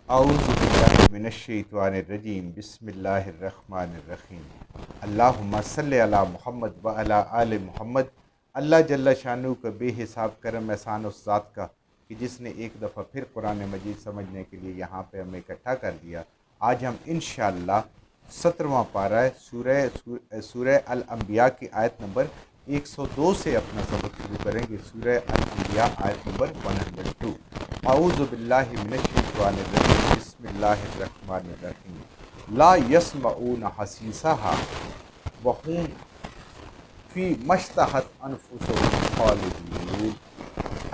اعوذ باللہ من الشیطان الرجیم بسم اللہ الرحمن الرحیم اللہم صلی علی محمد و علی آل محمد۔ اللہ جل شانہ کا بے حساب کرم احسان اس ذات کا کہ جس نے ایک دفعہ پھر قرآن مجید سمجھنے کے لیے یہاں پہ ہمیں اکٹھا کر دیا۔ آج ہم انشاءاللہ 17واں پارہ سورہ الانبیاء کی آیت نمبر 102 سے اپنا سبق شروع کریں گے۔ سورہ الانبیاء آیت نمبر 102۔ اعوذ باللہ من الشیطان الرجیم بسم اللہ الرحمن الرحیم لا یسمعون حسیسها وهم فی مشتہت انفسهم خالدون۔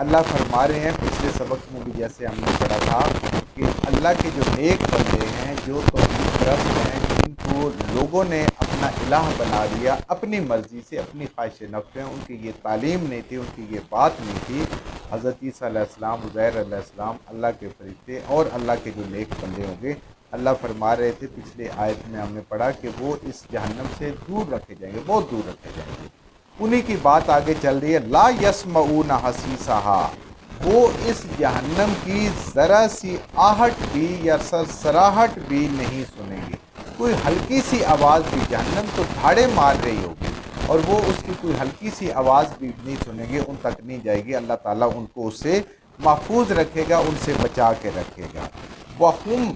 اللہ فرما رہے ہیں پچھلے سبق میں بھی جیسے ہم نے پڑھا تھا کہ اللہ کے جو نیک بندے ہیں، جو توحید پرست ہیں، جن کو لوگوں نے اپنا الہ بنا لیا اپنی مرضی سے، اپنی خواہش نفس ہے، ان کی یہ تعلیم نہیں تھی، ان کی یہ بات نہیں تھی۔ حضرت عیسیٰ علیہ السلام، عزیر علیہ السلام اللہ کے فرشتے اور اللہ کے جو نیک بندے ہوں گے، اللہ فرما رہے تھے پچھلے آیت میں ہم نے پڑھا کہ وہ اس جہنم سے دور رکھے جائیں گے، بہت دور رکھے جائیں گے۔ انہی کی بات آگے چل رہی ہے، لا یسمعون حسیسہا، وہ اس جہنم کی ذرا سی آہٹ بھی یا سرسراہٹ بھی نہیں سنیں گے۔ کوئی ہلکی سی آواز بھی، جہنم تو دھاڑے مار رہی ہوگی اور وہ اس کی کوئی ہلکی سی آواز بھی نہیں سنیں گے، ان تک نہیں جائے گی۔ اللہ تعالیٰ ان کو اس سے محفوظ رکھے گا، ان سے بچا کے رکھے گا۔ وَهُمْ،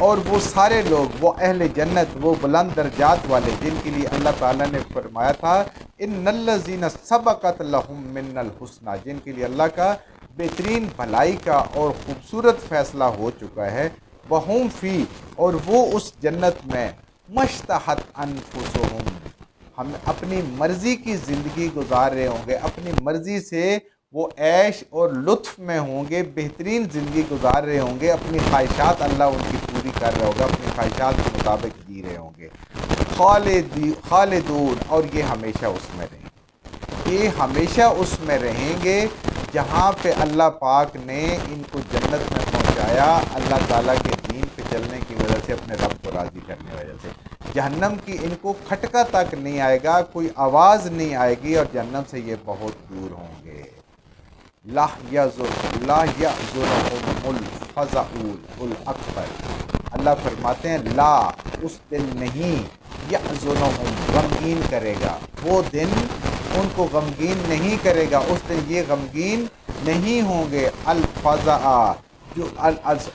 اور وہ سارے لوگ، وہ اہل جنت، وہ بلند درجات والے جن کے لیے اللہ تعالیٰ نے فرمایا تھا ان الذین سبقت لہم من الحسنی، جن کے لیے اللہ کا بہترین بھلائی کا اور خوبصورت فیصلہ ہو چکا ہے۔ وَهُمْ فی، اور وہ اس جنت میں مشتہت انفسہم، ہم اپنی مرضی کی زندگی گزار رہے ہوں گے، اپنی مرضی سے وہ عیش اور لطف میں ہوں گے، بہترین زندگی گزار رہے ہوں گے، اپنی خواہشات اللہ ان کی پوری کر رہا ہوگا، اپنی خواہشات کے مطابق جی رہے ہوں گے۔ خالدون، اور یہ ہمیشہ اس میں رہیں گے، یہ ہمیشہ اس میں رہیں گے جہاں پہ اللہ پاک نے ان کو جنت میں پہنچایا، اللہ تعالیٰ کے دین پہ چلنے کی وجہ سے، اپنے رب کو راضی کرنے کی وجہ سے۔ جہنم کی ان کو کھٹکا تک نہیں آئے گا، کوئی آواز نہیں آئے گی، اور جہنم سے یہ بہت دور ہوں گے۔ لا یحزنہم الفزع الاکبر، اللہ فرماتے ہیں لا، اس دن نہیں، یحزنہم، غمگین کرے گا، وہ دن ان کو غمگین نہیں کرے گا، اس دن یہ غمگین نہیں ہوں گے۔ الفزع، جو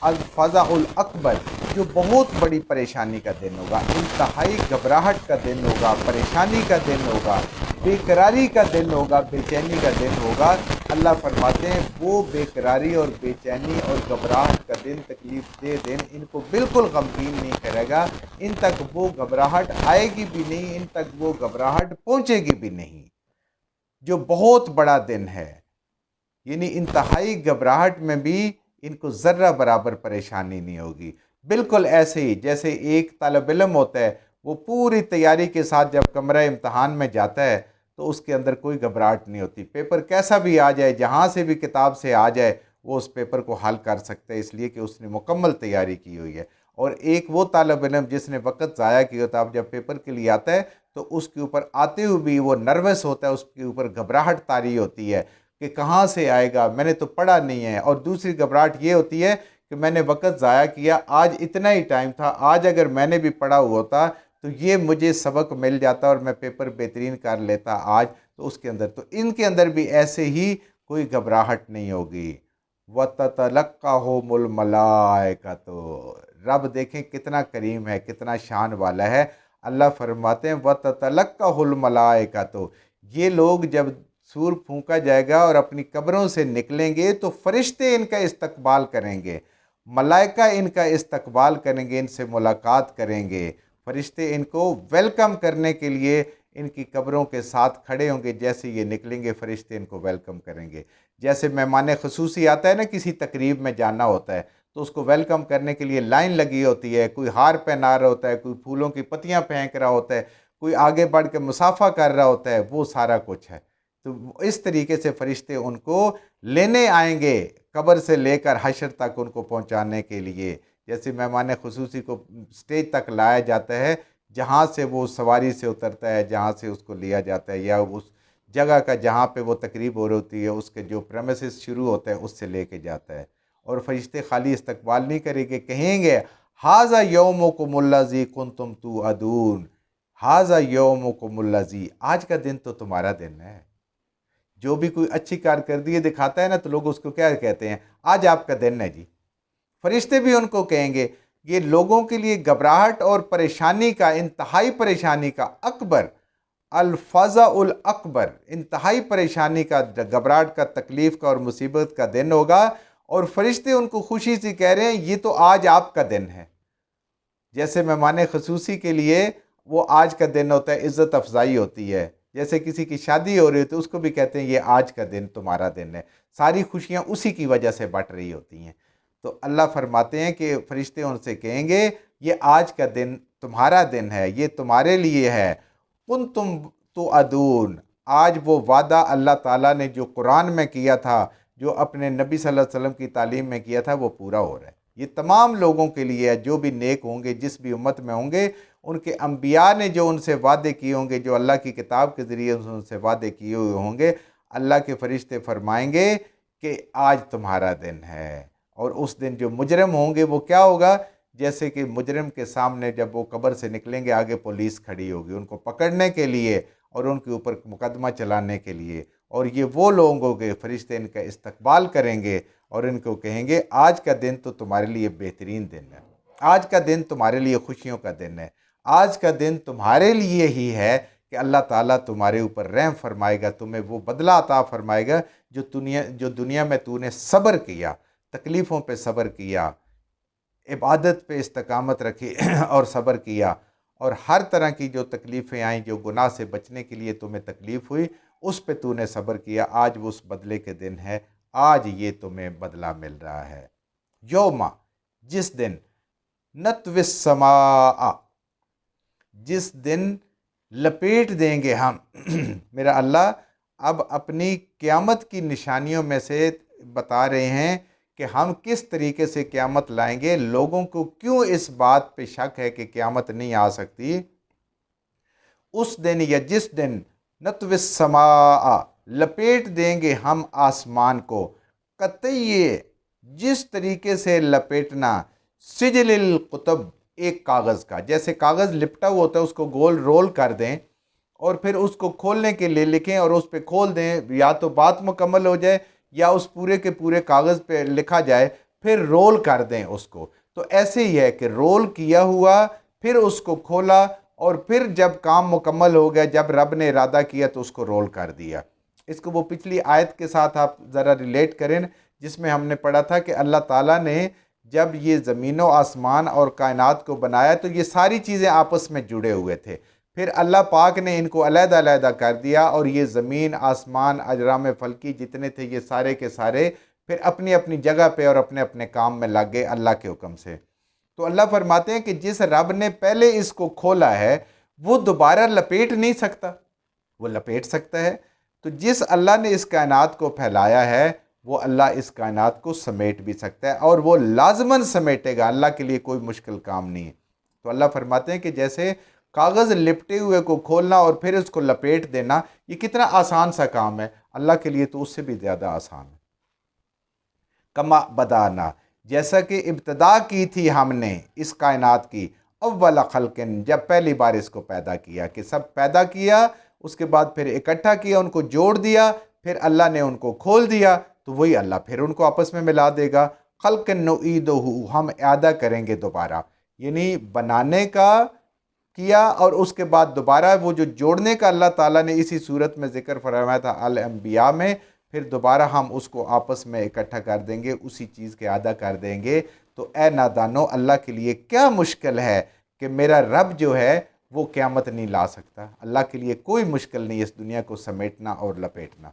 الفزع الاکبر، جو بہت بڑی پریشانی کا دن ہوگا، انتہائی گھبراہٹ کا دن ہوگا، پریشانی کا دن ہوگا، بے قراری کا دن ہوگا، بے چینی کا دن ہوگا۔ اللہ فرماتے ہیں وہ بے قراری اور بے چینی اور گھبراہٹ کا دن، تکلیف دہ دن ان کو بالکل غمگین نہیں کرے گا، ان تک وہ گھبراہٹ آئے گی بھی نہیں، ان تک وہ گھبراہٹ پہنچے گی بھی نہیں، جو بہت بڑا دن ہے۔ یعنی انتہائی گھبراہٹ میں بھی ان کو ذرہ برابر پریشانی نہیں ہوگی۔ بالکل ایسے ہی جیسے ایک طالب علم ہوتا ہے، وہ پوری تیاری کے ساتھ جب کمرہ امتحان میں جاتا ہے تو اس کے اندر کوئی گھبراہٹ نہیں ہوتی، پیپر کیسا بھی آ جائے، جہاں سے بھی کتاب سے آ جائے، وہ اس پیپر کو حل کر سکتا ہے، اس لیے کہ اس نے مکمل تیاری کی ہوئی ہے۔ اور ایک وہ طالب علم جس نے وقت ضائع کیا ہوتا ہے، اب جب پیپر کے لیے آتا ہے تو اس کے اوپر آتے ہوئے بھی وہ نروس ہوتا ہے، اس کے اوپر گھبراہٹ طاری ہوتی ہے کہ کہاں سے آئے گا، میں نے تو پڑھا نہیں ہے۔ اور دوسری گھبراہٹ یہ ہوتی ہے کہ میں نے وقت ضائع کیا، آج اتنا ہی ٹائم تھا، آج اگر میں نے بھی پڑھا ہوا ہوتا تو یہ مجھے سبق مل جاتا اور میں پیپر بہترین کر لیتا آج۔ تو اس کے اندر، تو ان کے اندر بھی ایسے ہی کوئی گھبراہٹ نہیں ہوگی۔ وَتَتَلَقَّاهُمُ الْمَلَائِكَةُ، رب دیکھیں کتنا کریم ہے، کتنا شان والا ہے۔ اللہ فرماتے ہیں وَتَتَلَقَّاهُ الْمَلَائِكَةُ، یہ لوگ جب سور پھونکا جائے گا اور اپنی قبروں سے نکلیں گے تو فرشتے ان کا استقبال کریں گے، ملائکہ ان کا استقبال کریں گے، ان سے ملاقات کریں گے۔ فرشتے ان کو ویلکم کرنے کے لیے ان کی قبروں کے ساتھ کھڑے ہوں گے، جیسے یہ نکلیں گے فرشتے ان کو ویلکم کریں گے۔ جیسے مہمان خصوصی آتا ہے نا، کسی تقریب میں جانا ہوتا ہے تو اس کو ویلکم کرنے کے لیے لائن لگی ہوتی ہے، کوئی ہار پہنا رہا ہوتا ہے، کوئی پھولوں کی پتیاں پھینک رہا ہوتا ہے، کوئی آگے بڑھ کے مصافحہ کر رہا ہوتا ہے، وہ سارا کچھ ہے۔ تو اس طریقے سے فرشتے ان کو لینے آئیں گے، قبر سے لے کر حشر تک ان کو پہنچانے کے لیے، جیسے مہمان خصوصی کو سٹیج تک لایا جاتا ہے، جہاں سے وہ سواری سے اترتا ہے، جہاں سے اس کو لیا جاتا ہے، یا اس جگہ کا جہاں پہ وہ تقریب ہو رہی ہوتی ہے، اس کے جو پریمیسز شروع ہوتا ہے اس سے لے کے جاتا ہے۔ اور فرشتے خالی استقبال نہیں کریں گے، کہیں گے ھذا یومکم الذی کنتم توعدون، ھذا یومکم الذی، آج کا دن تو تمہارا دن ہے۔ جو بھی کوئی اچھی کارکردگی دکھاتا ہے نا تو لوگ اس کو کیا کہتے ہیں، آج آپ کا دن ہے جی۔ فرشتے بھی ان کو کہیں گے، یہ لوگوں کے لیے گھبراہٹ اور پریشانی کا، انتہائی پریشانی کا، اکبر الفزع الاکبر، انتہائی پریشانی کا، گھبراہٹ کا، تکلیف کا اور مصیبت کا دن ہوگا، اور فرشتے ان کو خوشی سے کہہ رہے ہیں یہ تو آج آپ کا دن ہے۔ جیسے مہمان خصوصی کے لیے وہ آج کا دن ہوتا ہے، عزت افزائی ہوتی ہے، جیسے کسی کی شادی ہو رہی ہوتی ہے اس کو بھی کہتے ہیں یہ آج کا دن تمہارا دن ہے، ساری خوشیاں اسی کی وجہ سے بٹ رہی ہوتی ہیں۔ تو اللہ فرماتے ہیں کہ فرشتے ان سے کہیں گے یہ آج کا دن تمہارا دن ہے، یہ تمہارے لیے ہے، کنتم توعدون، آج وہ وعدہ اللہ تعالیٰ نے جو قرآن میں کیا تھا، جو اپنے نبی صلی اللہ علیہ وسلم کی تعلیم میں کیا تھا، وہ پورا ہو رہا ہے۔ یہ تمام لوگوں کے لیے ہے، جو بھی نیک ہوں گے، جس بھی امت میں ہوں گے، ان کے انبیاء نے جو ان سے وعدے کیے ہوں گے، جو اللہ کی کتاب کے ذریعے ان سے وعدے کیے ہوئے ہوں گے، اللہ کے فرشتے فرمائیں گے کہ آج تمہارا دن ہے۔ اور اس دن جو مجرم ہوں گے وہ کیا ہوگا، جیسے کہ مجرم کے سامنے جب وہ قبر سے نکلیں گے آگے پولیس کھڑی ہوگی ان کو پکڑنے کے لیے اور ان کے اوپر مقدمہ چلانے کے لیے، اور یہ وہ لوگ ہوں گے، فرشتے ان کا استقبال کریں گے اور ان کو کہیں گے آج کا دن تو تمہارے لیے بہترین دن ہے، آج کا دن تمہارے لیے خوشیوں کا دن ہے، آج کا دن تمہارے لیے ہی ہے کہ اللہ تعالیٰ تمہارے اوپر رحم فرمائے گا، تمہیں وہ بدلہ عطا فرمائے گا جو دنیا میں تو نے صبر کیا، تکلیفوں پہ صبر کیا، عبادت پہ استقامت رکھی اور صبر کیا، اور ہر طرح کی جو تکلیفیں آئیں، جو گناہ سے بچنے کے لیے تمہیں تکلیف ہوئی، اس پہ تو نے صبر کیا، آج وہ اس بدلے کے دن ہے، آج یہ تمہیں بدلہ مل رہا ہے۔ یوما، جس دن، نطوی السماء، جس دن لپیٹ دیں گے ہم میرا اللہ اب اپنی قیامت کی نشانیوں میں سے بتا رہے ہیں کہ ہم کس طریقے سے قیامت لائیں گے، لوگوں کو کیوں اس بات پہ شک ہے کہ قیامت نہیں آ سکتی۔ اس دن یا جس دن نطوی السماء، لپیٹ دیں گے ہم آسمان کو، قطعی، جس طریقے سے لپیٹنا، سجل القطب، ایک کاغذ کا، جیسے کاغذ لپٹا ہوا ہوتا ہے اس کو گول رول کر دیں اور پھر اس کو کھولنے کے لیے لکھیں اور اس پہ کھول دیں، یا تو بات مکمل ہو جائے یا اس پورے کے پورے کاغذ پہ لکھا جائے، پھر رول کر دیں اس کو۔ تو ایسے ہی ہے کہ رول کیا ہوا، پھر اس کو کھولا، اور پھر جب کام مکمل ہو گیا، جب رب نے ارادہ کیا تو اس کو رول کر دیا۔ اس کو وہ پچھلی آیت کے ساتھ آپ ذرا ریلیٹ کریں جس میں ہم نے پڑھا تھا کہ اللہ تعالیٰ نے جب یہ زمین و آسمان اور کائنات کو بنایا تو یہ ساری چیزیں آپس میں جڑے ہوئے تھے، پھر اللہ پاک نے ان کو علیحدہ علیحدہ کر دیا، اور یہ زمین، آسمان، اجرام فلکی جتنے تھے یہ سارے کے سارے پھر اپنی اپنی جگہ پہ اور اپنے اپنے کام میں لگ گئے اللہ کے حکم سے۔ تو اللہ فرماتے ہیں کہ جس رب نے پہلے اس کو کھولا ہے وہ دوبارہ لپیٹ نہیں سکتا، وہ لپیٹ سکتا ہے۔ تو جس اللہ نے اس کائنات کو پھیلایا ہے وہ اللہ اس کائنات کو سمیٹ بھی سکتا ہے، اور وہ لازماً سمیٹے گا، اللہ کے لیے کوئی مشکل کام نہیں ہے۔ تو اللہ فرماتے ہیں کہ جیسے کاغذ لپٹے ہوئے کو کھولنا اور پھر اس کو لپیٹ دینا، یہ کتنا آسان سا کام ہے، اللہ کے لیے تو اس سے بھی زیادہ آسان ہے۔ کما بدانا، جیسا کہ ابتدا کی تھی ہم نے اس کائنات کی، اول خلقن، جب پہلی بار اس کو پیدا کیا، کہ سب پیدا کیا، اس کے بعد پھر اکٹھا کیا، ان کو جوڑ دیا، پھر اللہ نے ان کو کھول دیا، تو وہی اللہ پھر ان کو آپس میں ملا دے گا۔ خلق نعیدہ، ہم اعادہ کریں گے دوبارہ، یعنی بنانے کا کیا اور اس کے بعد دوبارہ وہ جو جوڑنے کا اللہ تعالیٰ نے اسی صورت میں ذکر فرمایا تھا الانبیاء میں، پھر دوبارہ ہم اس کو آپس میں اکٹھا کر دیں گے، اسی چیز کے اعادہ کر دیں گے۔ تو اے نادانو، اللہ کے لیے کیا مشکل ہے کہ میرا رب جو ہے وہ قیامت نہیں لا سکتا، اللہ کے لیے کوئی مشکل نہیں اس دنیا کو سمیٹنا اور لپیٹنا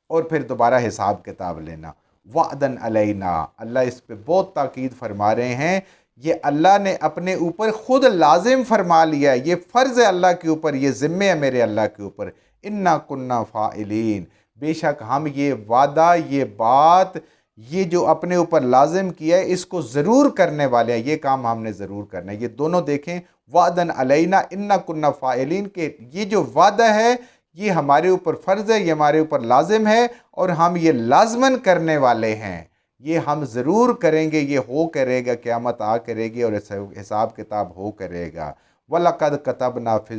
اور پھر دوبارہ حساب کتاب لینا۔ وعدن علینا، اللہ اس پہ بہت تاکید فرما رہے ہیں، یہ اللہ نے اپنے اوپر خود لازم فرما لیا ہے، یہ فرض ہے اللہ کے اوپر، یہ ذمہ ہے میرے اللہ کے اوپر، انا کننا فاعلین، بے شک ہم یہ وعدہ، یہ بات، یہ جو اپنے اوپر لازم کیا ہے اس کو ضرور کرنے والے ہیں، یہ کام ہم نے ضرور کرنا ہے۔ یہ دونوں دیکھیں، وعدن علینا انا کننا فاعلین، کہ یہ جو وعدہ ہے یہ ہمارے اوپر فرض ہے، یہ ہمارے اوپر لازم ہے، اور ہم یہ لازماً کرنے والے ہیں، یہ ہم ضرور کریں گے، یہ ہو کرے گا، قیامت آ کرے گی اور حساب کتاب ہو کرے گا۔ وَلَقَدْ كَتَبْنَا فِي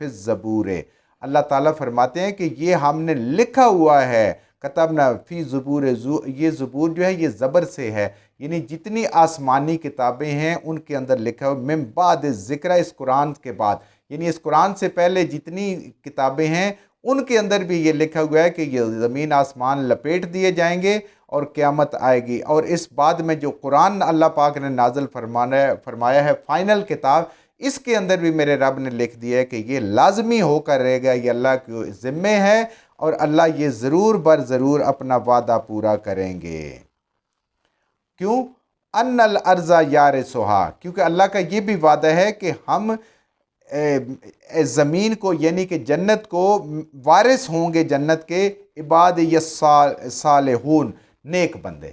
الزَّبُورِ، اللہ تعالیٰ فرماتے ہیں کہ یہ ہم نے لکھا ہوا ہے، کتبنا فی زبور، یہ زبور جو ہے یہ زبر سے ہے، یعنی جتنی آسمانی کتابیں ہیں ان کے اندر لکھا ہوا، من بعد ذکر، اس قرآن کے بعد، یعنی اس قرآن سے پہلے جتنی کتابیں ہیں ان کے اندر بھی یہ لکھا ہوا ہے کہ یہ زمین آسمان لپیٹ دیے جائیں گے اور قیامت آئے گی۔ اور اس بعد میں جو قرآن اللہ پاک نے نازل فرمایا ہے فائنل کتاب، اس کے اندر بھی میرے رب نے لکھ دیا ہے کہ یہ لازمی ہو کر رہے گا، یہ اللہ کے ذمے ہے اور اللہ یہ ضرور بر ضرور اپنا وعدہ پورا کریں گے۔ کیوں؟ ان الارض یارثھا، کیونکہ اللہ کا یہ بھی وعدہ ہے کہ ہم زمین کو یعنی کہ جنت کو وارث ہوں گے، جنت کے عباد صالحون، نیک بندے۔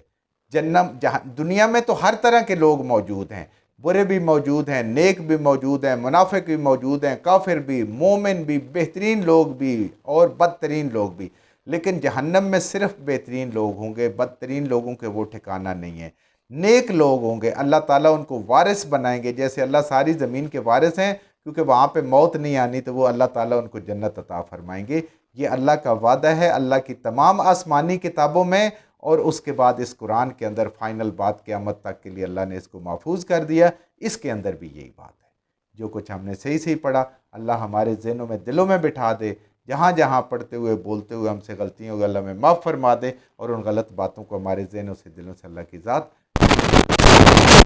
دنیا میں تو ہر طرح کے لوگ موجود ہیں، برے بھی موجود ہیں، نیک بھی موجود ہیں، منافق بھی موجود ہیں، کافر بھی، مومن بھی، بہترین لوگ بھی اور بدترین لوگ بھی، لیکن جہنم میں صرف بہترین لوگ ہوں گے، بدترین لوگوں کے وہ ٹھکانہ نہیں ہے۔ نیک لوگ ہوں گے، اللہ تعالیٰ ان کو وارث بنائیں گے، جیسے اللہ ساری زمین کے وارث ہیں، کیونکہ وہاں پہ موت نہیں آنی، تو وہ اللہ تعالیٰ ان کو جنت عطا فرمائیں گے۔ یہ اللہ کا وعدہ ہے، اللہ کی تمام آسمانی کتابوں میں، اور اس کے بعد اس قرآن کے اندر فائنل بات قیامت تک کے لیے اللہ نے اس کو محفوظ کر دیا، اس کے اندر بھی یہی بات ہے۔ جو کچھ ہم نے صحیح پڑھا اللہ ہمارے ذہنوں میں، دلوں میں بٹھا دے، جہاں جہاں پڑھتے ہوئے بولتے ہوئے ہم سے غلطیوں کو اللہ میں معاف فرما دے، اور ان غلط باتوں کو ہمارے ذہنوں سے، دلوں سے اللہ کی ذات